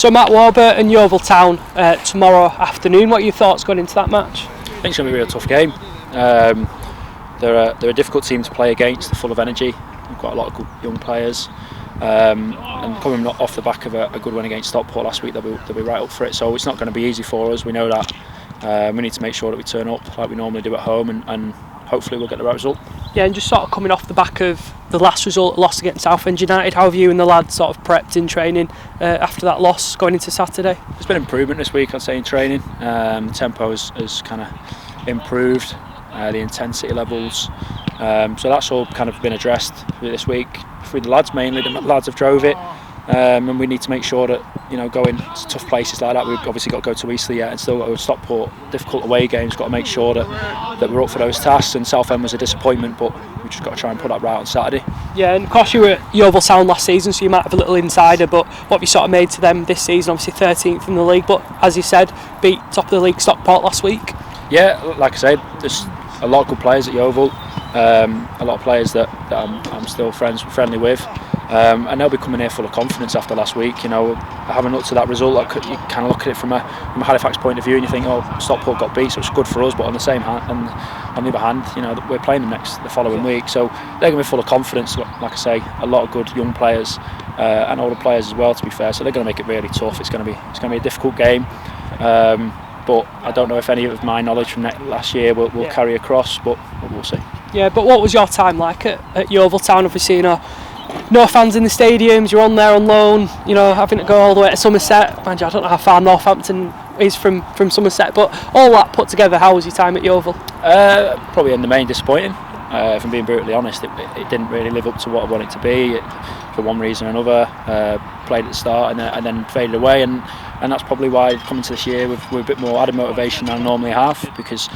So Matt, Warburton, Yeovil Town tomorrow afternoon. What are your thoughts going into that match? I think it's going to be a real tough game. They're a difficult team to play against. They're full of energy. They've got a lot of good young players. And coming off the back of a good win against Stockport last week, they'll be right up for it. So it's not going to be easy for us. We know that. We need to make sure that we turn up like we normally do at home, and hopefully we'll get the right result. Yeah, and just sort of coming off the back of the last result, loss against Southend United, how have you and the lads sort of prepped in training after that loss going into Saturday? There's been improvement this week, I'd say, in training. The tempo has kind of improved, the intensity levels. So that's all kind of been addressed this week through the lads mainly. The lads have drove it. And we need to make sure that, going to tough places like that, we've obviously got to go to Eastleigh yet and still got to Stockport, difficult away games, got to make sure that we're up for those tasks. And Southend was a disappointment, but we've just got to try and put that right on Saturday. Yeah, and of course you were at Yeovil Town last season, so you might have a little insider, but what have you sort of made to them this season? Obviously 13th in the league, but as you said, beat top of the league Stockport last week. Yeah, like I said, there's a lot of good players at Yeovil, a lot of players that I'm still friendly with. And they'll be coming here full of confidence after last week. Having looked at that result, you kind of look at it from a Halifax point of view, and you think, oh, Stockport got beat, so it's good for us. But on the same hand, and on the other hand, we're playing them the following week, so they're going to be full of confidence. Like I say, a lot of good young players and older players as well. To be fair, so they're going to make it really tough. It's going to be a difficult game. But I don't know if any of my knowledge from last year will carry across, but we'll see. Yeah, but what was your time like at Yeovil Town? Obviously, no fans in the stadiums, you're on there on loan, having to go all the way to Somerset. Mind you, I don't know how far Northampton is from Somerset, but all that put together, how was your time at Yeovil? Probably in the main disappointing. If I'm being brutally honest, it didn't really live up to what I wanted it to be. For one reason or another, played at the start and then faded away, and that's probably why coming to this year we're a bit more added motivation than I normally have, because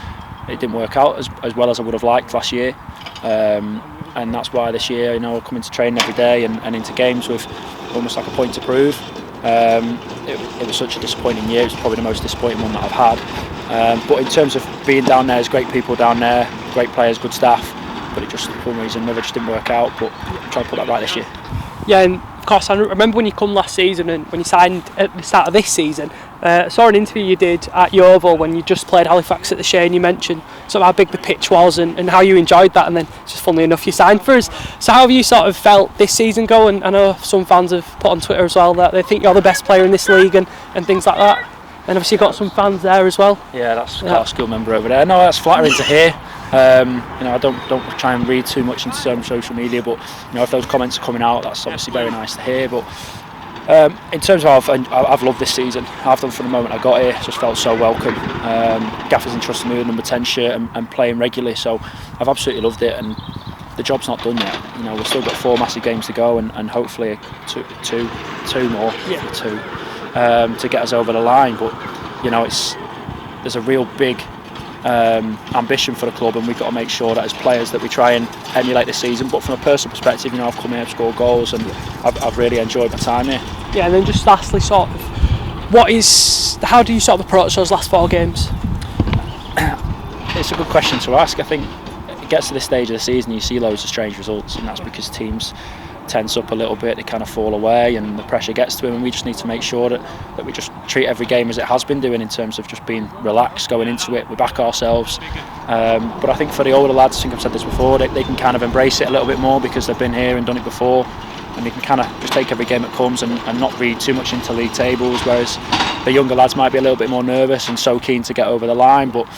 it didn't work out as well as I would have liked last year. And that's why this year, coming to training every day and into games with almost like a point to prove. It was such a disappointing year. It was probably the most disappointing one that I've had. But in terms of being down there, there's great people down there, great players, good staff. But it just, for one reason or another, just didn't work out. But I'm trying to put that right this year. Yeah, and of course, I remember when you come last season and when you signed at the start of this season. I saw an interview you did at Yeovil when you just played Halifax at the Shea, and you mentioned sort of how big the pitch was and how you enjoyed that, and then just funnily enough you signed for us. So how have you sort of felt this season go? And I know some fans have put on Twitter as well that they think you're the best player in this league and things like that. And obviously you've got some fans there as well. Yeah, that's our school member over there. No, that's flattering to hear. I don't try and read too much into social media, but if those comments are coming out, that's obviously very nice to hear. But in terms of, I've loved this season. I've done from the moment I got here. Just felt so welcome. Gaffer's entrusted me with number 10 shirt and playing regularly, so I've absolutely loved it. And the job's not done yet. We've still got 4 massive games to go, and hopefully two more, to get us over the line. But there's a real big ambition for the club, and we've got to make sure that as players that we try and emulate this season. But from a personal perspective, I've come here, I've scored goals, and I've really enjoyed my time here. Yeah, and then just lastly, sort of, how do you sort of approach those last 4 games? It's a good question to ask. I think it gets to this stage of the season, you see loads of strange results, and that's because teams tense up a little bit, they kind of fall away and the pressure gets to them, and we just need to make sure that we just treat every game as it has been doing, in terms of just being relaxed going into it. We back ourselves, but I think for the older lads, I think I've said this before, they can kind of embrace it a little bit more because they've been here and done it before, and they can kind of just take every game that comes and not read too much into league tables, whereas the younger lads might be a little bit more nervous and so keen to get over the line. But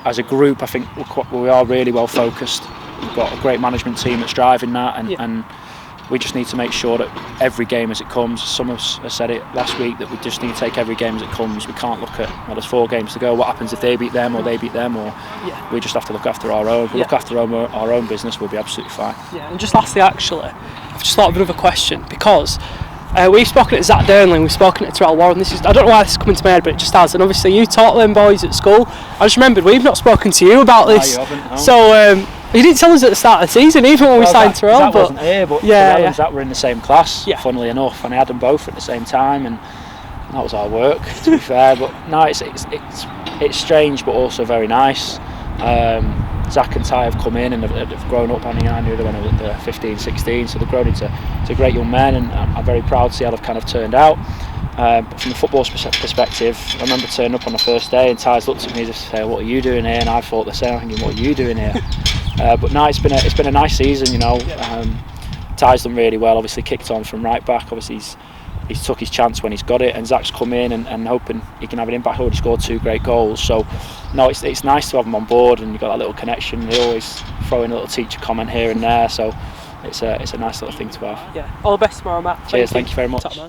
as a group, I think we are really well focused. We've got a great management team that's driving that, and we just need to make sure that every game as it comes, some of us have said it last week, that we just need to take every game as it comes. We can't look at, there's 4 games to go, what happens if they beat them or they beat them, or we just have to look after our own. If we look after our own business, we'll be absolutely fine. Yeah, and just lastly, actually, I've just thought of another question, because we've spoken to Zach Durnley, we've spoken to Terrell Warren. I don't know why this is coming to my head, but it just has. And obviously you taught them boys at school. I just remembered we've not spoken to you about this. No, you haven't, no. So you didn't tell us at the start of the season, even when we signed Terrell. Zach wasn't here, but Terrell and Zach were in the same class, funnily enough, and I had them both at the same time, and that was our work, to be fair. But no, it's strange, but also very nice. Zach and Ty have come in and have grown up. I knew them when I was 15, 16, so they've grown into great young men, and I'm very proud to see how they've kind of turned out. But from a football perspective, I remember turning up on the first day and Ty's looked at me as if to say, "What are you doing here?" And I thought the same, thinking, "What are you doing here?" But no, it's been a nice season, you know. Ty's done really well. Obviously kicked on from right back. Obviously he's took his chance when he's got it, and Zach's come in and hoping he can have an impact. Already scored 2 great goals, so no, it's nice to have him on board, and you've got that little connection. They always throw in a little teacher comment here and there, so it's a nice little thing to have. Yeah, all the best tomorrow, Matt. Cheers, thank you very much. Top man.